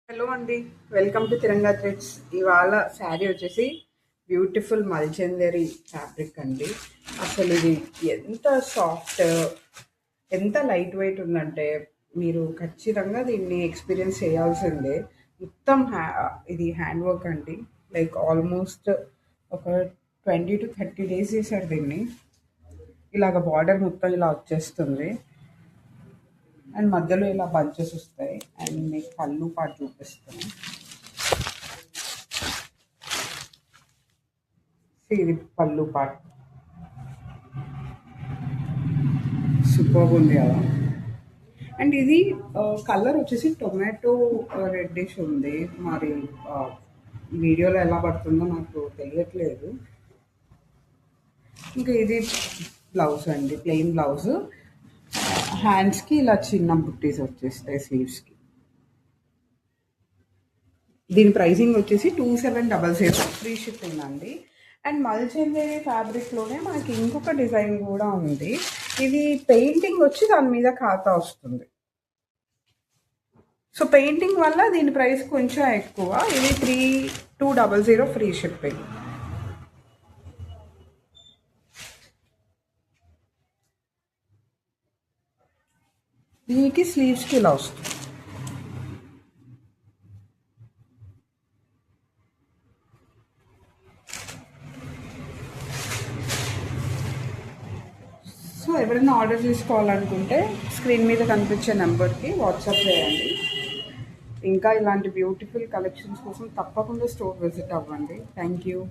Hello అండి. Welcome to Tiranga threads. ఇవాళ శారీ వచ్చేసి బ్యూటిఫుల్ మల్చందరి ఫ్యాబ్రిక్ అండి. అసలు ఇది ఎంత సాఫ్ట్, ఎంత లైట్ వెయిట్ ఉందంటే మీరు ఖచ్చితంగా దీన్ని ఎక్స్పీరియన్స్ చేయాల్సిందే. మొత్తం ఇది హ్యాండ్ వర్క్ అండి. లైక్ ఆల్మోస్ట్ ఒక 20 to 30 days చేశారు దీన్ని. ఇలాగ బార్డర్ మొత్తం ఇలా వచ్చేస్తుంది అండ్ మధ్యలో ఇలా బంచెస్ వస్తాయి. అండ్ మీకు పళ్ళు పాటు చూపిస్తాను. ఇది పళ్ళు పాటు సూపర్ ఉంది కదా. అండ్ ఇది కలర్ వచ్చేసి టొమాటో రెడ్డిష్ ఉంది. మరి వీడియోలో ఎలా పడుతుందో నాకు తెలియట్లేదు. ఇంకా ఇది బ్లౌజ్ అండి, ప్లెయిన్ బ్లౌజ్. హ్యాండ్స్కి ఇలా చిన్న బుట్టీస్ వచ్చేస్తాయి స్లీవ్స్కి. దీని ప్రైసింగ్ వచ్చేసి 2700 ఫ్రీ షిప్పింగ్ అండి. అండ్ మల్చందేరి ఫ్యాబ్రిక్లోనే మనకి ఇంకొక డిజైన్ కూడా ఉంది. ఇది పెయింటింగ్ వచ్చి దాని మీద ఖాతా వస్తుంది. సో పెయింటింగ్ వల్ల దీని ప్రైస్ కొంచెం ఎక్కువ. ఇది 3200 ఫ్రీ షిప్పింగ్. దీనికి స్లీవ్స్కి ఇలా వస్తుంది. సో ఎవరైనా ఆర్డర్ చేసుకోవాలనుకుంటే స్క్రీన్ మీద కనిపించే నెంబర్కి వాట్సాప్ చేయండి. ఇంకా ఇలాంటి బ్యూటిఫుల్ కలెక్షన్స్ కోసం తప్పకుండా స్టోర్ విజిట్ అవ్వండి. Thank you.